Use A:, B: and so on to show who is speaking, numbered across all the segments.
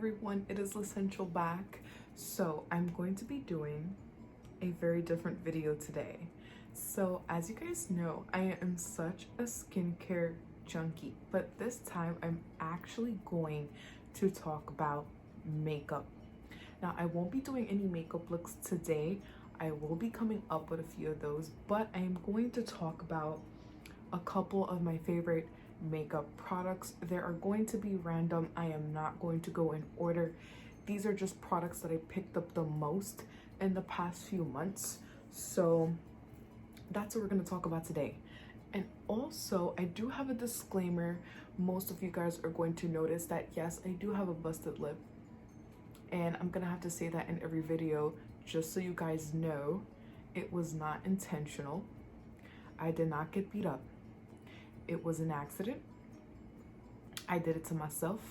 A: everyone, it is Lissential back. So I'm going to be doing a very different video today. So as you guys know, I am such a skincare junkie, but this time I'm actually going to talk about makeup. Now I won't be doing any makeup looks today. I will be coming up with a few of those, but I am going to talk about a couple of my favorite makeup products. There are going to be random. I am not going to go in order. These are just products that I picked up the most in the past few months. So that's what we're going to talk about today. And also, I do have a disclaimer. Most of you guys are going to notice that yes, I do have a busted lip. And I'm going to have to say that in every video just so you guys know it was not intentional. I did not get beat up. It was an accident. I did it to myself.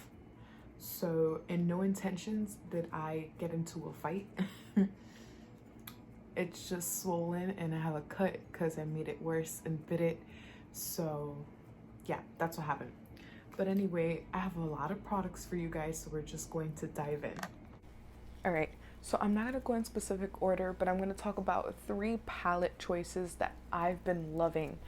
A: So, in no intentions did I get into a fight. It's just swollen and I have a cut because I made it worse and bit it. So, yeah, that's what happened. But anyway, I have a lot of products for you guys, so we're just going to dive in. All right, so I'm not going to go in specific order, but I'm going to talk about 3 palette choices that I've been loving.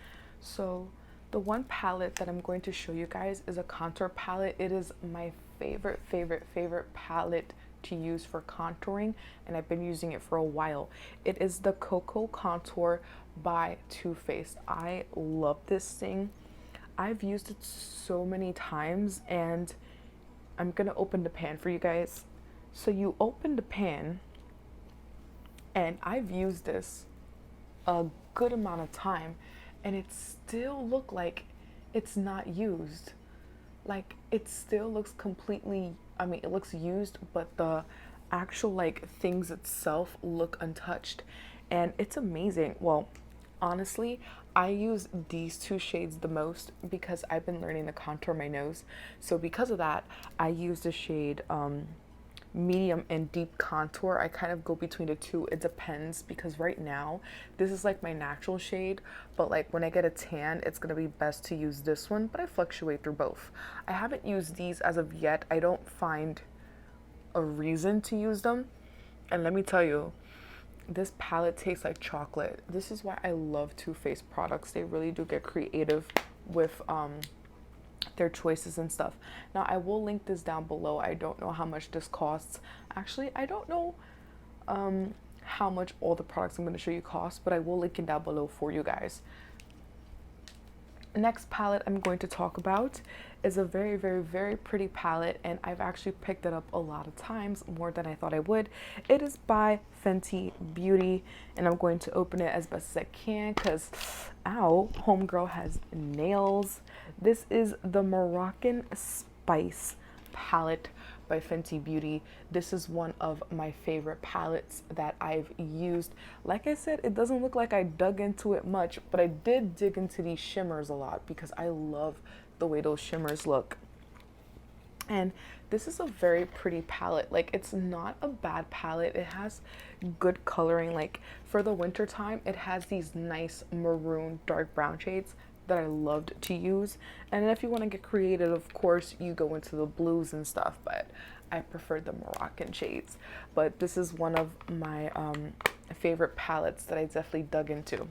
A: So, the one palette that I'm going to show you guys is a contour palette. It is my favorite palette to use for contouring, and I've been using it for a while. It is the Cocoa Contour by Too Faced. I love this thing. I've used it so many times, and I'm gonna open the pan for you guys. So you open the pan, and I've used this a good amount of time, and it still look like it's not used. Like, it still looks completely, I mean, it looks used, but the actual like things itself look untouched, and it's amazing. Well, honestly, I use these 2 shades the most because I've been learning to contour my nose. So because of that, I use the shade medium and deep contour. I kind of go between the 2. It depends, because right now this is like my natural shade, but like when I get a tan, it's gonna be best to use this one, but I fluctuate through both. I haven't used these as of yet. I don't find a reason to use them, and let me tell you, this palette tastes like chocolate. This is why I love Too Faced products. They really do get creative with their choices and stuff. Now I will link this down below. I don't know how much this costs. Actually, I don't know how much all the products I'm going to show you cost, but I will link it down below for you guys. Next palette I'm going to talk about is a very pretty palette, and I've actually picked it up a lot of times, more than I thought I would. It is by Fenty Beauty, and I'm going to open it as best as I can because, ow, homegirl has nails. This is the Moroccan Spice palette by Fenty Beauty. This is one of my favorite palettes that I've used. Like I said, it doesn't look like I dug into it much, but I did dig into these shimmers a lot because I love the way those shimmers look. And this is a very pretty palette. Like, it's not a bad palette. It has good coloring. Like, for the winter time, it has these nice maroon dark brown shades that I loved to use. And then if you want to get creative, of course, you go into the blues and stuff, but I prefer the Moroccan shades. But this is one of my favorite palettes that I definitely dug into.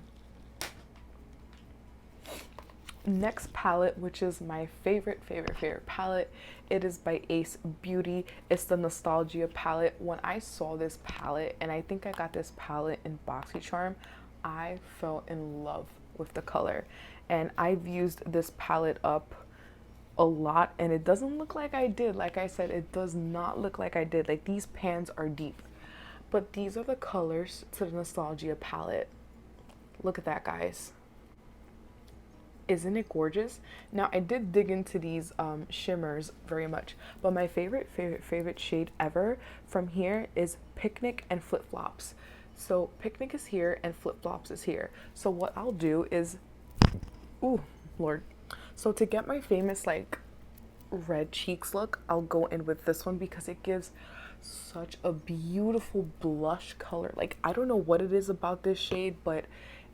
A: Next palette, which is my favorite palette, it is by Ace Beauty. It's the Nostalgia palette. When I saw this palette, and I think I got this palette in BoxyCharm, I fell in love with the color. And I've used this palette up a lot, and it doesn't look like I did. Like I said, it does not look like I did. Like, these pans are deep, but these are the colors to the Nostalgia palette. Look at that, guys. Isn't it gorgeous? Now, I did dig into these shimmers very much, but my favorite shade ever from here is Picnic and Flip Flops. So Picnic is here and Flip Flops is here. So what I'll do is, ooh, Lord. So to get my famous like red cheeks look, I'll go in with this one because it gives such a beautiful blush color. Like, I don't know what it is about this shade, but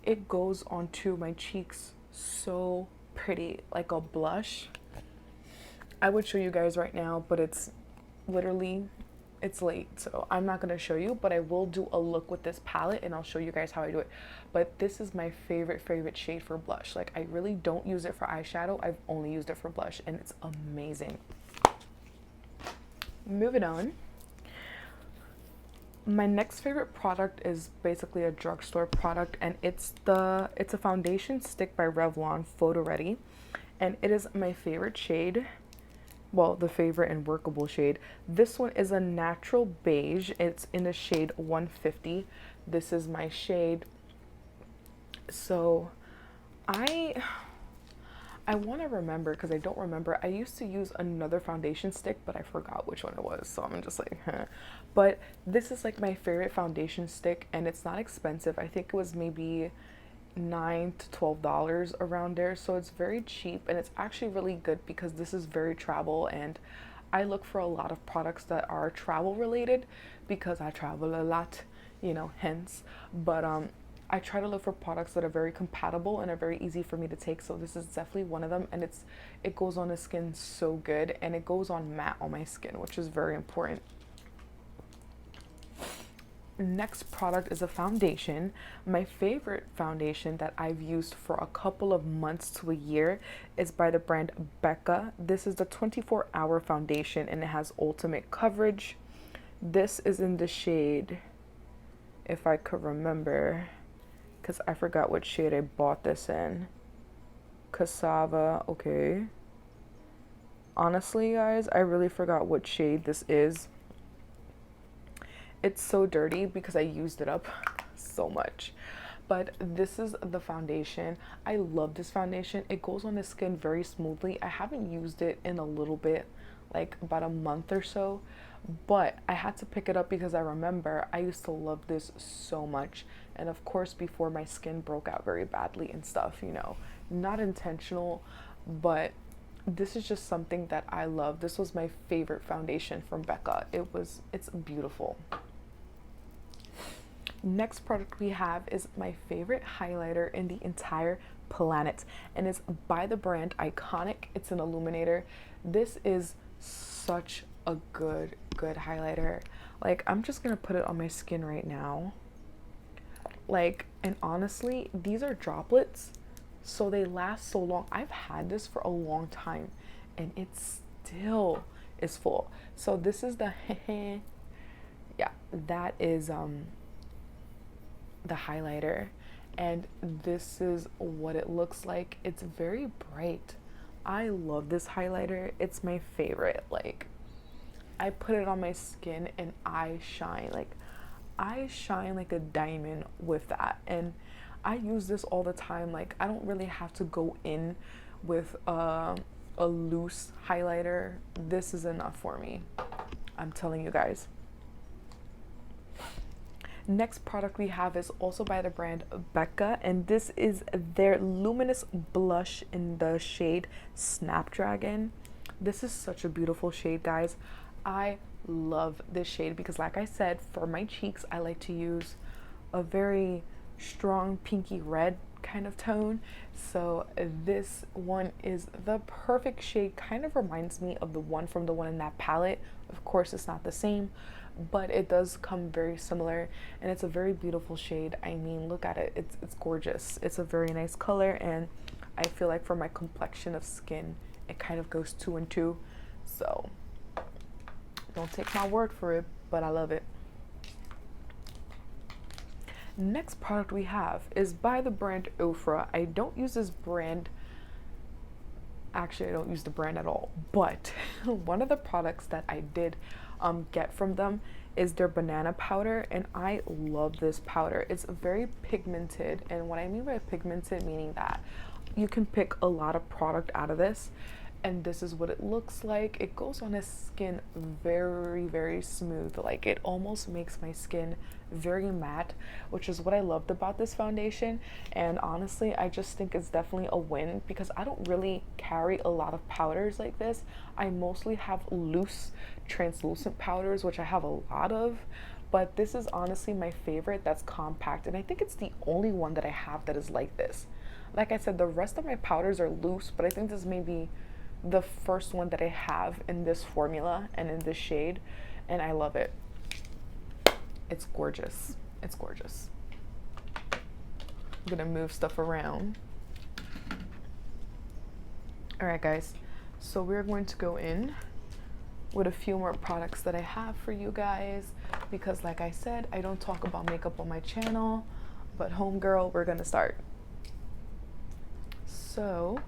A: it goes onto my cheeks so pretty, like a blush. I would show you guys right now, but it's literally it's late, so I'm not gonna show you, but I will do a look with this palette and I'll show you guys how I do it. But this is my favorite shade for blush. Like, I really don't use it for eyeshadow. I've only used it for blush and it's amazing. Moving on. My next favorite product is basically a drugstore product, and it's a foundation stick by Revlon, Photo Ready, and it is my favorite shade. Well, the favorite and workable shade. This one is a natural beige. It's in the shade 150. This is my shade. So I want to remember, because I don't remember. I used to use another foundation stick, but I forgot which one it was. So I'm just like, huh. But this is like my favorite foundation stick, and it's not expensive. I think it was maybe $9 to $12 around there. So it's very cheap, and it's actually really good because this is very travel, and I look for a lot of products that are travel related because I travel a lot, you know, hence. But I try to look for products that are very compatible and are very easy for me to take. So this is definitely one of them, and it goes on the skin so good, and it goes on matte on my skin, which is very important. Next product is a foundation. My favorite foundation that I've used for a couple of months to a year is by the brand Becca. This is the 24-hour foundation, and it has ultimate coverage. This is in the shade, if I could remember, because I forgot what shade I bought this in. Cassava, okay. Honestly, guys, I really forgot what shade this is. It's so dirty because I used it up so much. But this is the foundation. I love this foundation. It goes on the skin very smoothly. I haven't used it in a little bit, like about a month or so, but I had to pick it up because I remember I used to love this so much. And of course, before my skin broke out very badly and stuff, you know, not intentional, but this is just something that I love. This was my favorite foundation from Becca. It's beautiful. Next product we have is my favorite highlighter in the entire planet, and it's by the brand Iconic. It's an illuminator. This is such a good highlighter. Like, I'm just gonna put it on my skin right now. Like, and honestly, these are droplets, so they last so long. I've had this for a long time, and it still is full. So this is the yeah, that is the highlighter, and this is what it looks like. It's very bright. I love this highlighter. It's my favorite. Like, I put it on my skin and I shine like a diamond with that, and I use this all the time. Like, I don't really have to go in with a loose highlighter. This is enough for me, I'm telling you guys. Next product we have is also by the brand Becca, and this is their luminous blush in the shade Snapdragon. This is such a beautiful shade, guys. I love this shade because, like I said, for my cheeks I like to use a very strong pinky red kind of tone. So this one is the perfect shade. Kind of reminds me of the one in that palette. Of course, it's not the same, but it does come very similar, and it's a very beautiful shade. I mean, look at it. It's gorgeous. It's a very nice color, and I feel like for my complexion of skin, it kind of goes 2 and 2. So don't take my word for it, but I love it. Next product we have is by the brand Ofra. I don't use this brand. Actually, I don't use the brand at all, but one of the products that I did get from them is their banana powder, and I love this powder. It's very pigmented, and what I mean by pigmented, meaning that you can pick a lot of product out of this, and this is what it looks like. It goes on his skin very smooth. Like, it almost makes my skin very matte, which is what I loved about this foundation. And honestly, I just think it's definitely a win because I don't really carry a lot of powders like this. I mostly have loose translucent powders, which I have a lot of, but this is honestly my favorite that's compact, and I think it's the only one that I have that is like this. Like I said, the rest of my powders are loose, but I think this may be the first one that I have in this formula and in this shade, and I love it. It's gorgeous. It's gorgeous. I'm gonna move stuff around. All right, guys. So we're going to go in with a few more products that I have for you guys, because like I said, I don't talk about makeup on my channel, but homegirl, we're gonna start. So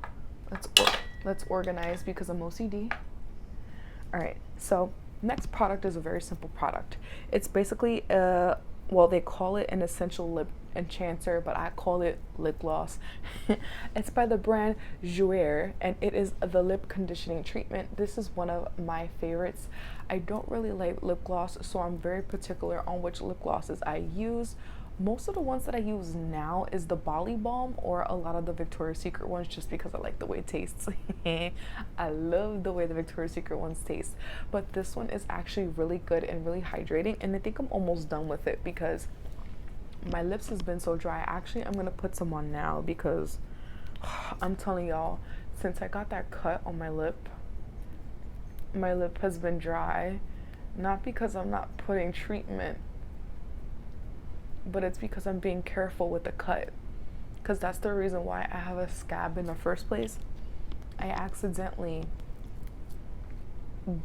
A: let's organize because I'm OCD. All right, so next product is a very simple product. It's basically well, they call it an essential lip enchanter, but I call it lip gloss. It's by the brand Jouer, and it is the lip conditioning treatment. This is one of my favorites. I don't really like lip gloss, so I'm very particular on which lip glosses I use. Most of the ones that I use now is the Bali Balm or a lot of the Victoria's Secret ones, just because I like the way it tastes. I love the way the Victoria's Secret ones taste, but this one is actually really good and really hydrating, and I think I'm almost done with it because my lips has been so dry. Actually, I'm gonna put some on now because I'm telling y'all, since I got that cut on my lip has been dry, not because I'm not putting treatment, but it's because I'm being careful with the cut, because that's the reason why I have a scab in the first place. I accidentally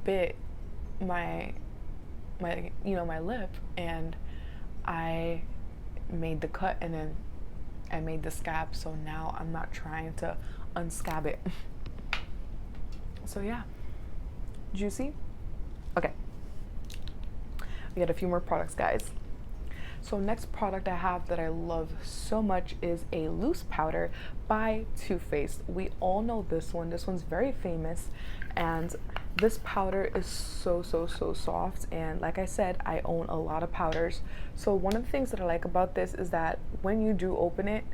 A: bit my lip, and I made the cut, and then I made the scab, so now I'm not trying to unscab it. So yeah, juicy. Okay, we got a few more products, guys. So next product I have that I love so much is a loose powder by Too Faced. We all know this one. This one's very famous, and this powder is so soft, and like I said, I own a lot of powders. So one of the things that I like about this is that when you do open it,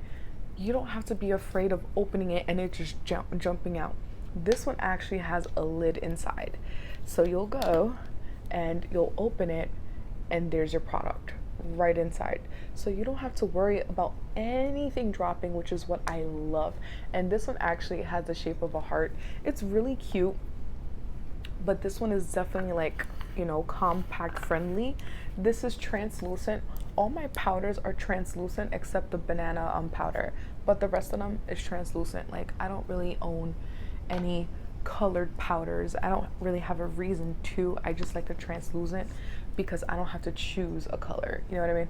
A: you don't have to be afraid of opening it and it just jumping out. This one actually has a lid inside, so you'll go and you'll open it and there's your product right inside, so you don't have to worry about anything dropping, which is what I love. And this one actually has the shape of a heart. It's really cute, but this one is definitely, like, you know, compact friendly. This is translucent. All my powders are translucent except the banana powder, but the rest of them is translucent. Like, I don't really own any colored powders. I don't really have a reason to. I just like the translucent because I don't have to choose a color. You know what I mean?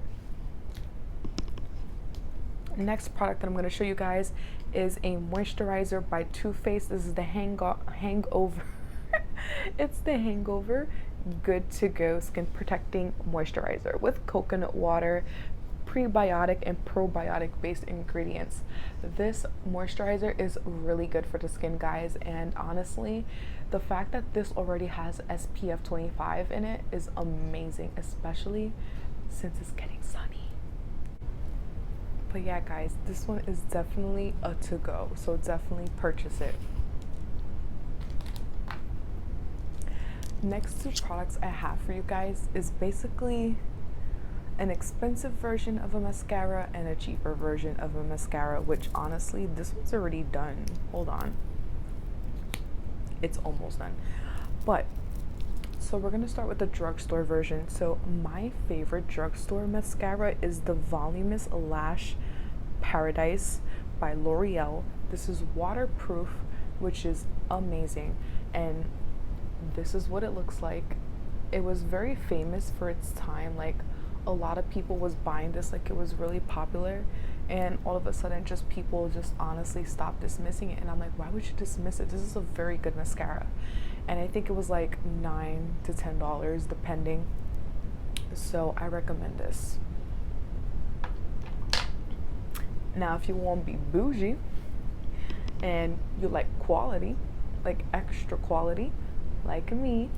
A: Next product that I'm going to show you guys is a moisturizer by Too Faced. This is the Hangover. It's the Hangover Good to Go Skin Protecting Moisturizer with coconut water, prebiotic and probiotic based ingredients. This moisturizer is really good for the skin, guys, and honestly, the fact that this already has SPF 25 in it is amazing, especially since it's getting sunny. But yeah, guys, this one is definitely a to-go, so definitely purchase it. Next two products I have for you guys is basically an expensive version of a mascara and a cheaper version of a mascara, which honestly, this one's already done. Hold on. It's almost done. But, so we're gonna start with the drugstore version. So my favorite drugstore mascara is the Voluminous Lash Paradise by L'Oreal. This is waterproof, which is amazing. And this is what it looks like. It was very famous for its time. Like, a lot of people was buying this, like it was really popular, and all of a sudden just people just honestly stopped dismissing it, and I'm like, why would you dismiss it? This is a very good mascara, and I think it was like $9 to $10 depending, so I recommend this. Now if you want to be bougie and you like quality, like extra quality like me,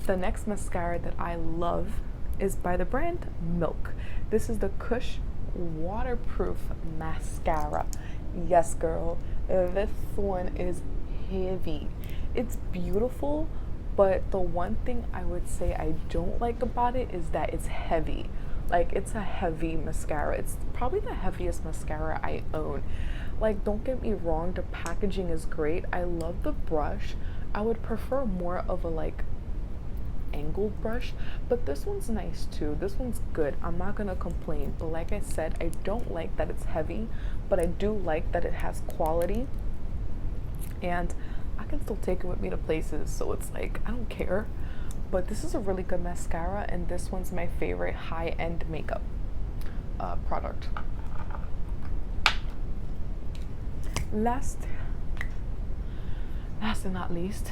A: the next mascara that I love is by the brand Milk. This is the Kush Waterproof Mascara. Yes, girl, this one is heavy. It's beautiful, but the one thing I would say I don't like about it is that it's heavy. Like, it's a heavy mascara. It's probably the heaviest mascara I own. Like, don't get me wrong, the packaging is great. I love the brush. I would prefer more of a like angled brush, but this one's nice too. This one's good. I'm not gonna complain, but like I said, I don't like that it's heavy, but I do like that it has quality, and I can still take it with me to places, so it's like I don't care. But this is a really good mascara, and this one's my favorite high-end makeup product. Last and not least,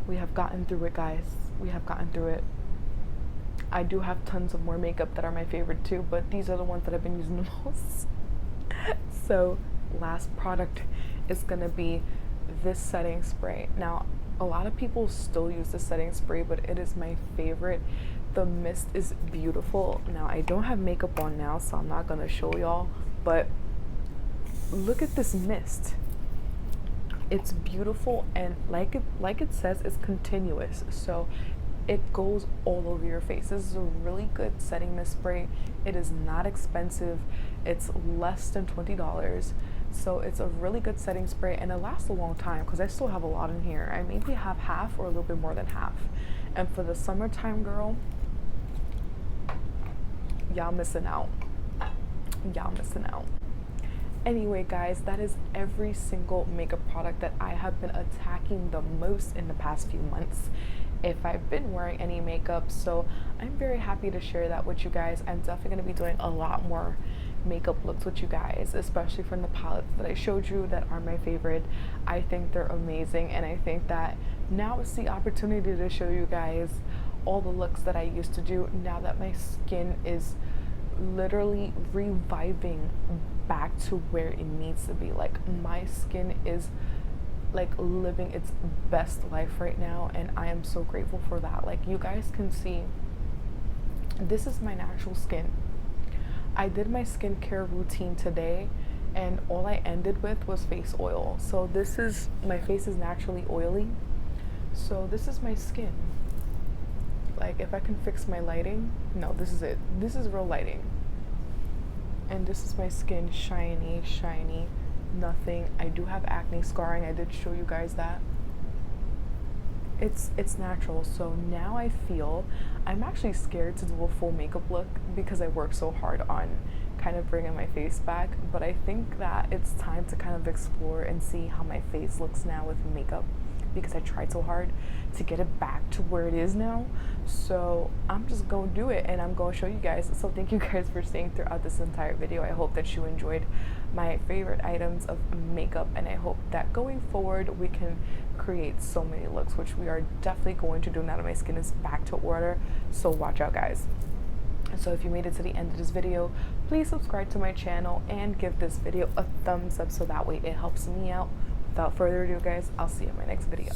A: we have gotten through it, guys. We have gotten through it. I do have tons of more makeup that are my favorite too, but these are the ones that I've been using the most. So last product is gonna be this setting spray. Now, a lot of people still use the setting spray, but it is my favorite. The mist is beautiful. Now, I don't have makeup on now, so I'm not gonna show y'all, but look at this mist. It's beautiful, and like it says, it's continuous, so it goes all over your face. This is a really good setting mist spray. It is not expensive. It's less than $20, so it's a really good setting spray, and it lasts a long time because I still have a lot in here. I maybe have half or a little bit more than half. And for the summertime, girl, y'all missing out. Y'all missing out. Anyway, guys, that is every single makeup product that I have been attacking the most in the past few months, if I've been wearing any makeup. So I'm very happy to share that with you guys. I'm definitely going to be doing a lot more makeup looks with you guys, especially from the palettes that I showed you that are my favorite. I think they're amazing, and I think that now is the opportunity to show you guys all the looks that I used to do now that my skin is literally reviving back to where it needs to be. Like, my skin is like living its best life right now, and I am so grateful for that. Like, you guys can see, this is my natural skin. I did my skincare routine today, and all I ended with was face oil. So this is, my face is naturally oily, so this is my skin. Like, if I can fix my lighting, no, this is it. This is real lighting. And this is my skin, shiny, nothing. I do have acne scarring. I did show you guys that. It's natural. So now I feel, I'm actually scared to do a full makeup look because I work so hard on kind of bringing my face back. But I think that it's time to kind of explore and see how my face looks now with makeup, because I tried so hard to get it back to where it is now. So I'm just gonna do it, and I'm gonna show you guys. So thank you guys for staying throughout this entire video. I hope that you enjoyed my favorite items of makeup, and I hope that going forward we can create so many looks, which we are definitely going to do now that my skin is back to order. So watch out, guys. And so if you made it to the end of this video, please subscribe to my channel and give this video a thumbs up, so that way it helps me out. Without further ado, guys, I'll see you in my next video.